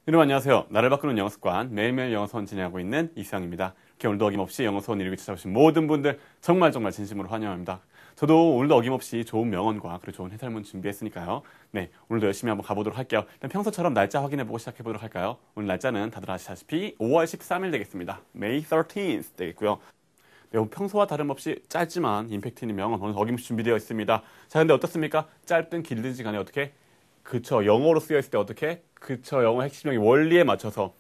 여러분 안녕하세요. 나를 바꾸는 영어 습관 매일매일 영어 수업 진행하고 있는 이수영입니다. 이렇게 오늘도 어김없이 영어 수업 이루기 찾아오신 모든 분들 정말 진심으로 환영합니다. 저도 오늘도 어김없이 좋은 명언과 그리고 좋은 해설문 준비했으니까요. 네, 오늘도 열심히 한번 가보도록 할게요. 일단 평소처럼 날짜 확인해보고 시작해보도록 할까요? 오늘 날짜는 다들 아시다시피 5월 13일 되겠습니다. May 13th 되겠고요. 네, 평소와 다름없이 짧지만 임팩트 있는 명언 오늘 어김없이 준비되어 있습니다. 자, 근데 어떻습니까? 짧든 길든지 간에 어떻게? 그쵸, 영어로 쓰여 있을 때 어떻게? 그쵸, 영어 핵심적인 원리에 맞춰서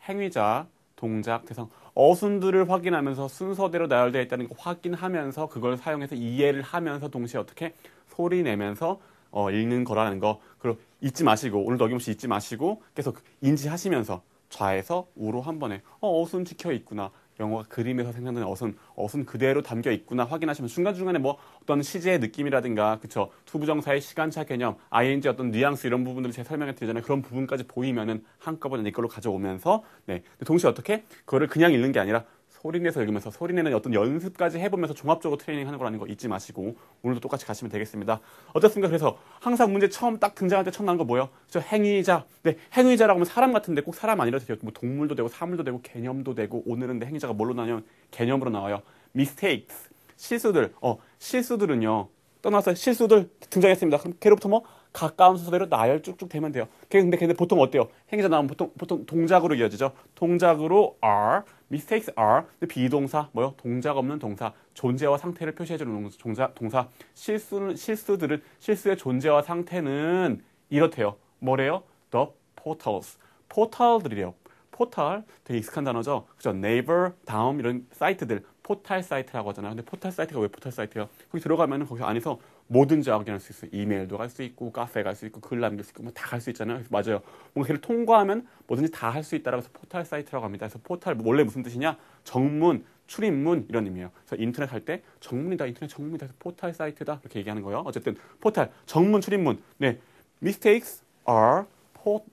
행위자, 동작, 대상, 어순들을 확인하면서 순서대로 나열되어 있다는 거 확인하면서 그걸 사용해서 이해를 하면서 동시에 어떻게 소리 내면서 읽는 거라는 거. 그리고 잊지 마시고 오늘도 어김없이 잊지 마시고 계속 인지하시면서 좌에서 우로 한 번에 어순 찍혀 있구나. 영어가 그림에서 생각나는 어순 그대로 담겨 있구나 확인하시면 중간중간에 뭐 어떤 시제의 느낌이라든가 그쵸 투부정사의 시간차 개념, ing 어떤 뉘앙스 이런 부분들을 제가 설명해 드리잖아요. 그런 부분까지 보이면은 한꺼번에 이걸로 가져오면서 네 동시에 어떻게 그거를 그냥 읽는 게 아니라 소리내서 읽으면서 소리내는 어떤 연습까지 해보면서 종합적으로 트레이닝 하는 거라는 거 잊지 마시고 오늘도 똑같이 가시면 되겠습니다. 어떻습니까? 그래서 항상 문제 처음 딱 등장할 때 처음 나온 거 뭐예요? 저 행위자. 네, 행위자라고 하면 사람 같은데 꼭 사람 아니라도 돼요. 뭐 동물도 되고 사물도 되고 개념도 되고 오늘은 근데 행위자가 뭘로 나냐면 개념으로 나와요. mistakes. 실수들. 실수들은요. 떠나서 실수들 등장했습니다. 그럼 걔로부터 뭐 가까운 순서대로 나열 쭉쭉 되면 돼요. 근데 보통 어때요? 행위자 나오면 보통 동작으로 이어지죠. 동작으로 are, mistakes are, 비동사 뭐요? 동작 없는 동사, 존재와 상태를 표시해주는 동사. 실수들은 실수의 존재와 상태는 이렇대요. 뭐래요? The portals, 포털들이래요. 포털 되게 익숙한 단어죠. 그죠? 네이버, 다음 이런 사이트들 포털 사이트라고 하잖아요. 근데 포털 사이트가 왜 포털 사이트예요? 거기 들어가면은 거기 안에서 뭐든지 확인할 수 있어요. 이메일도 갈 수 있고 카페 갈 수 있고 글 남길 수 있고 뭐 다 갈 수 있잖아요. 그래서 맞아요. 뭔가 걔를 통과하면 뭐든지 다 할 수 있다라고 해서 포털 사이트라고 합니다. 그래서 포털 원래 무슨 뜻이냐? 정문, 출입문 이런 의미예요. 그래서 인터넷 할 때 정문이다, 인터넷 정문이다, 포털 사이트다 이렇게 얘기하는 거예요. 어쨌든 포털, 정문, 출입문. 네, mistakes are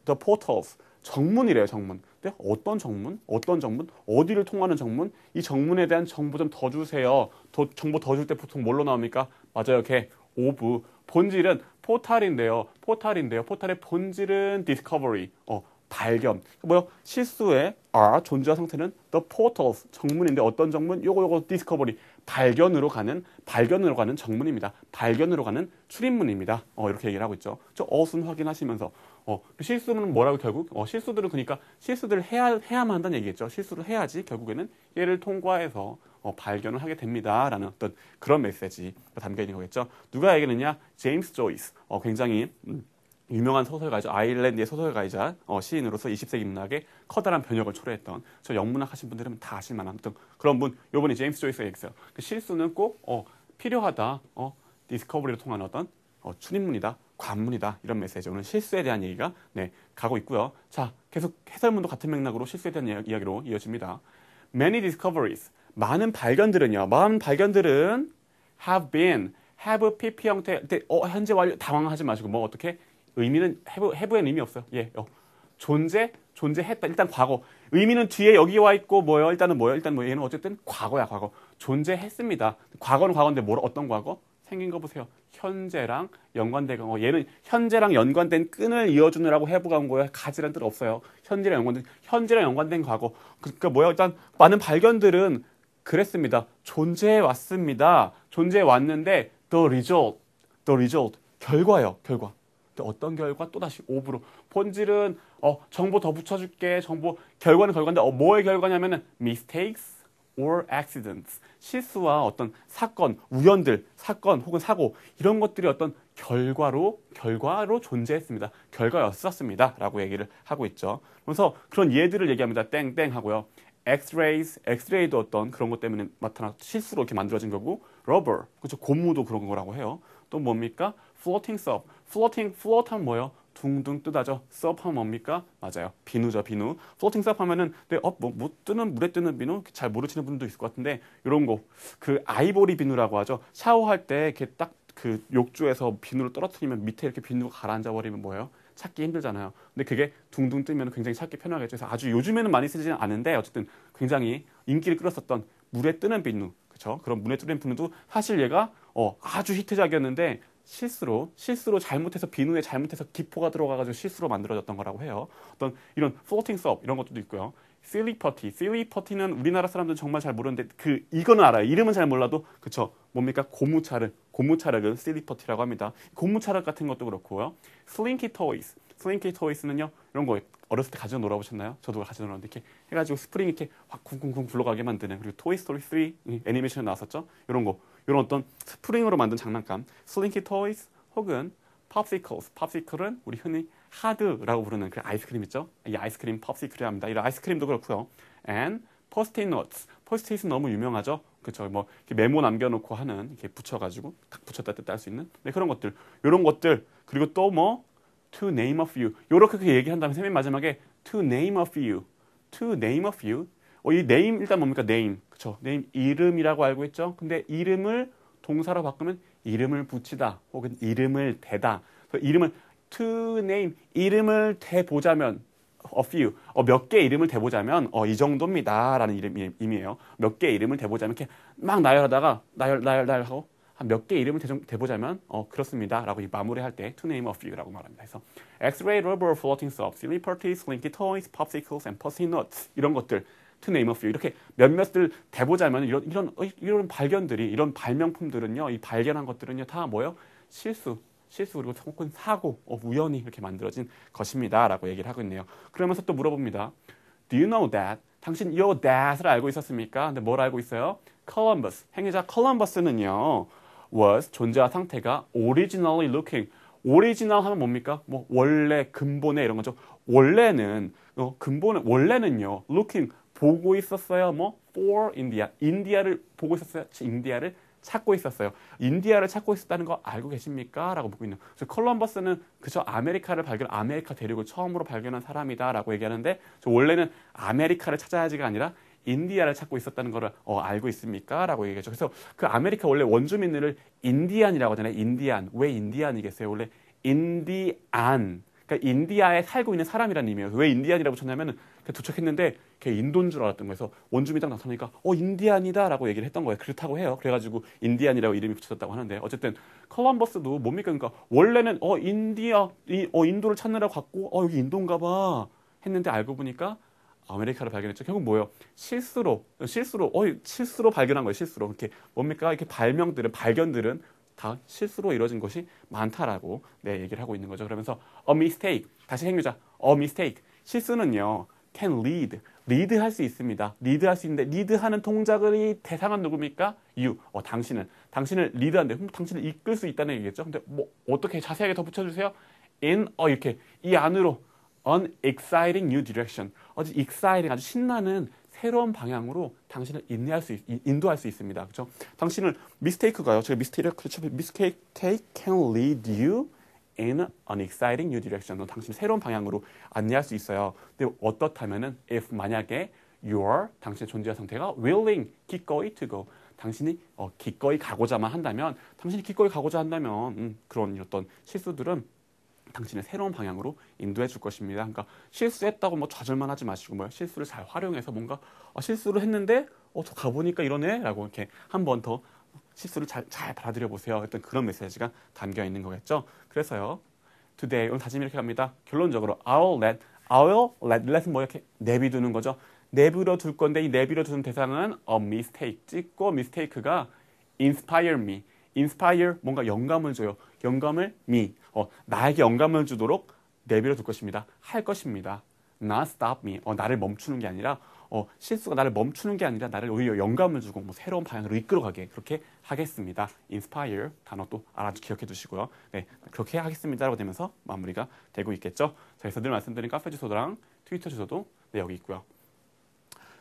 the portals. 정문이래요, 정문. 근데 어떤 정문? 어떤 정문? 어디를 통하는 정문? 이 정문에 대한 정보 좀 더 주세요. 정보 더 줄 때 보통 뭘로 나옵니까? 맞아요, 걔 오브. 본질은 포탈인데요. 포탈의 본질은 discovery. 발견. 뭐요? 실수의 are 존재와 상태는 the portals 정문인데 어떤 정문? 요거 discovery 발견으로 가는 정문입니다. 발견으로 가는 출입문입니다. 이렇게 얘기를 하고 있죠. 저 어순 확인하시면서 실수는 뭐라고 결국 실수들은 그러니까 실수들을 해야만 한다는 얘기겠죠. 실수를 해야지 결국에는 얘를 통과해서 발견을 하게 됩니다라는 어떤 그런 메시지가 담겨 있는 거겠죠. 누가 얘기했느냐? 제임스 조이스. 굉장히 유명한 소설가이자 아일랜드의 소설가이자 시인으로서 20세기 문학에 커다란 변혁을 초래했던 저 영문학 하신 분들은 다 아실 만한 어떤 그런 분 요번에 제임스 조이스가 얘기했어요. 그 실수는 꼭 필요하다. 디스커버리로 통하는 어떤 출입문이다. 관문이다. 이런 메시지. 오늘 실수에 대한 얘기가 가고 있고요. 자, 계속 해설문도 같은 맥락으로 실수에 대한 이야기로 이어집니다. Many discoveries. 많은 발견들은 have pp 형태. 현재 완료 당황하지 마시고 뭐 어떻게 의미는 have에는 의미 없어요. 예, 존재했다. 일단 과거. 의미는 뒤에 여기 와 있고 뭐예요? 일단 뭐 얘는 어쨌든 과거야, 과거. 존재했습니다. 과거는 과거인데 어떤 과거? 생긴 거 보세요. 현재랑 연관된 거. 얘는 현재랑 연관된 끈을 이어주느라고 해부가 온 거예요. 가지란 뜻 없어요. 현재랑 연관된 과거. 그러니까 뭐야? 일단 많은 발견들은 그랬습니다. 존재해 왔습니다. 존재해 왔는데 the result 결과예요. 결과. 어떤 결과? 또다시 오브로. 본질은 정보 더 붙여줄게. 결과는 결과인데 뭐의 결과냐면은 mistakes or accidents. 실수와 어떤 우연들, 사건 혹은 사고 이런 것들이 어떤 결과로 존재했습니다. 결과였었습니다. 라고 얘기를 하고 있죠. 그래서 그런 예들을 얘기합니다. 땡땡 하고요. 엑스레이도 어떤 그런 것 때문에 실수로 이렇게 만들어진 거고 rubber, 그렇죠. 고무도 그런 거라고 해요. 또 뭡니까? floating sub. float 하면 뭐예요? 둥둥 뜨다죠. sub 하면 뭡니까? 맞아요. 비누죠, 비누. floating sub 하면은 물에 뜨는 비누 잘 모르시는 분도 있을 것 같은데 이런 거 그 아이보리 비누라고 하죠. 샤워할 때 이렇게 딱 그 욕조에서 비누를 떨어뜨리면 밑에 이렇게 비누가 가라앉아 버리면 뭐예요? 찾기 힘들잖아요. 근데 그게 둥둥 뜨면 굉장히 찾기 편하겠죠. 그래서 아주 요즘에는 많이 쓰지는 않은데 어쨌든 굉장히 인기를 끌었었던 물에 뜨는 비누. 그렇죠? 그런 물에 뜨는 비누도 사실 얘가 아주 히트작이었는데 실수로 잘못해서 비누에 잘못해서 기포가 들어가가지고 실수로 만들어졌던 거라고 해요. 어떤 이런 floating soap 이런 것도 있고요. silly putty는 우리나라 사람들은 정말 잘 모르는데 이거는 알아요. 이름은 잘 몰라도 그쵸? 뭡니까? 고무차력은 silly putty라고 합니다. 고무차력 같은 것도 그렇고요. slinky toys는요 이런 거 어렸을 때 가지고 놀아보셨나요? 저도 가지고 놀았는데 이렇게 해가지고 스프링 이렇게 확 쿵쿵쿵 굴러가게 만드는 그리고 토이 스토리 3 애니메이션에 나왔었죠? 이런 어떤 스프링으로 만든 장난감 slinky toys 혹은 popsicle은 우리 흔히 하드라고 부르는 그 아이스크림 있죠? 이 아이스크림 popsicle이라 합니다. 이런 아이스크림도 그렇고요. and post-it 너무 유명하죠? 그쵸? 뭐 이렇게 메모 남겨놓고 하는 이렇게 붙여가지고 딱 붙였다 뗐다 할 수 있는 네, 그런 것들, 이런 것들 그리고 또 뭐 to name a few 요렇게 얘기한 다음에 맨 마지막에 to name a few 이 name 일단 뭡니까? name 그쵸? name 이름이라고 알고 있죠? 근데 이름을 동사로 바꾸면 이름을 붙이다 혹은 이름을 대다. 이름을 to name 이름을 대보자면 a few 몇 개 이름을 대보자면 이 정도입니다라는 의미예요. 몇 개 이름을 대보자면 이렇게 막 나열하다가 나열하고 한 몇 개 이름을 대보자면 그렇습니다라고 마무리할 때 to name a few라고 말합니다. 그래서 X-ray, rubber, floating soap, silly putties, slinky toys, popsicles, and post-it notes 이런 것들 to name a few 이렇게 몇몇들 대보자면 이런 발견들이 이런 발명품들은요 이 발견한 것들은요 다 뭐예요? 실수 그리고 혹은 사고 우연히 이렇게 만들어진 것입니다라고 얘기를 하고 있네요. 그러면서 또 물어봅니다. Do you know that? 당신 이 that을 알고 있었습니까? 근데 뭘 알고 있어요? Columbus 행위자 컬럼버스는요 was 존재와 상태가 originally looking 오리지널 하면 뭡니까? 뭐 원래 근본에 이런 거죠. 원래는요 looking 보고 있었어요. 뭐 for India 인디아를 보고 있었어요. 인디아를 찾고 있었어요. 인디아를 찾고 있었다는 거 알고 계십니까? 라고 묻고 있는. 그래서 컬럼버스는 그저 아메리카 대륙을 처음으로 발견한 사람이다라고 얘기하는데 원래는 아메리카를 찾아야지가 아니라 인디아를 찾고 있었다는 거를 알고 있습니까? 라고 얘기하죠. 그래서 그 아메리카 원래 원주민들을 인디안이라고 하잖아요. 인디안. 왜 인디안이겠어요? 원래 인디안. 그러니까 인디아에 살고 있는 사람이라는 의미예요. 왜 인디안이라고 쳤냐면은 도착했는데 걔 인도인 줄 알았던 거예요. 그래서 원주민 딱 나타나니까 인디안이다라고 얘기를 했던 거예요. 그렇다고 해요. 그래가지고 인디안이라고 이름이 붙여졌다고 하는데 어쨌든 컬럼버스도 뭡니까? 그러니까 원래는 인도를 찾느라고 갔고 여기 인도인가봐 했는데 알고 보니까 아메리카를 발견했죠. 결국 뭐예요? 실수로 발견한 거예요. 실수로 이렇게 뭡니까? 이렇게 발견들은 다 실수로 이루어진 것이 많다라고 얘기를 하고 있는 거죠. 그러면서 a mistake 다시 행위자 a mistake 실수는요 can lead 할 수 있습니다. 리드할 수 있는데 리드하는 동작의 대상은 누굽니까? you 당신을 리드한데 당신을 이끌 수 있다는 얘기겠죠. 근데 뭐 어떻게 자세하게 더 붙여주세요? 이렇게 이 안으로 an exciting new direction 아주 exciting 아주 신나는 새로운 방향으로 당신을 인도할 수 있습니다. 그렇죠? 당신을 미스테이크가요. 제가 mistake can lead you in an exciting new direction. 당신 새로운 방향으로 안내할 수 있어요. 근데 어떻다면은 if 만약에 당신의 존재와 상태가 willing 기꺼이 to go 당신이 기꺼이 가고자만 한다면 그런 어떤 실수들은 당신의 새로운 방향으로 인도해 줄 것입니다. 그러니까 실수했다고 뭐 좌절만 하지 마시고 실수를 잘 활용해서 뭔가 실수를 했는데 저 가보니까 이러네라고 이렇게 한 번 더 실수를 잘 받아들여 보세요. 어떤 그런 메시지가 담겨 있는 거겠죠. 그래서요. today 오늘 다짐 이렇게 합니다. 결론적으로 I'll let은 뭐 이렇게 내비두는 거죠. 내버려 둘 건데 이 내버려 두는 대상은 a mistake 찍고 mistake가 inspire 뭔가 영감을 줘요. 영감을 나에게 영감을 주도록 내버려 둘 것입니다. 할 것입니다. not stop me. 나를 멈추는 게 아니라 실수가 나를 멈추는 게 아니라 나를 오히려 영감을 주고 새로운 방향으로 이끌어가게 그렇게 하겠습니다. inspire 단어 또 기억해 두시고요. 네, 그렇게 하겠습니다라고 되면서 마무리가 되고 있겠죠. 그래서 늘 말씀드린 카페 주소랑 트위터 주소도 여기 있고요.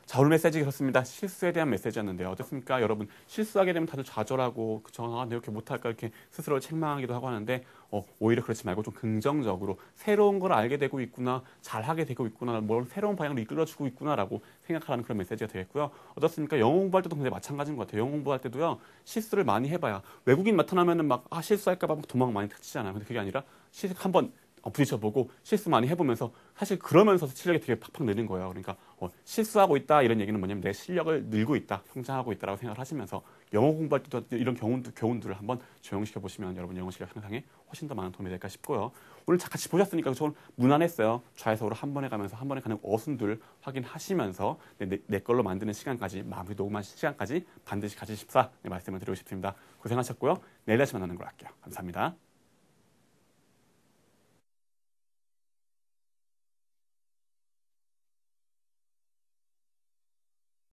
자, 오늘 메시지 그렇습니다. 실수에 대한 메시지였는데요. 어떻습니까? 여러분, 실수하게 되면 다들 좌절하고, 내가 이렇게 못할까, 이렇게 스스로를 책망하기도 하고 하는데, 오히려 그렇지 말고 좀 긍정적으로 새로운 걸 알게 되고 있구나, 잘하게 되고 있구나, 뭘 새로운 방향으로 이끌어주고 있구나라고 생각하는 그런 메시지가 되겠고요. 어떻습니까? 영어 공부할 때도 굉장히 마찬가지인 것 같아요. 영어 공부할 때도요, 실수를 많이 해봐야, 외국인 나타나면은 실수할까봐 도망 많이 치잖아요. 근데 그게 아니라, 한번 부딪혀보고 실수 많이 해보면서 사실 그러면서 실력이 되게 팍팍 느는 거예요. 그러니까 실수하고 있다 이런 얘기는 뭐냐면 내 실력을 늘고 있다, 성장하고 있다라고 생각을 하시면서 영어 공부할 때도 이런 교훈들을 한번 적용시켜 보시면 여러분 영어 실력 향상에 훨씬 더 많은 도움이 될까 싶고요. 오늘 같이 보셨으니까 저는 무난했어요. 좌에서 우로 한 번에 가면서 한 번에 가는 어순들 확인하시면서 내 걸로 만드는 시간까지, 마무리 녹음한 시간까지 반드시 가지십사 말씀을 드리고 싶습니다. 고생하셨고요. 내일 다시 만나는 걸로 할게요. 감사합니다.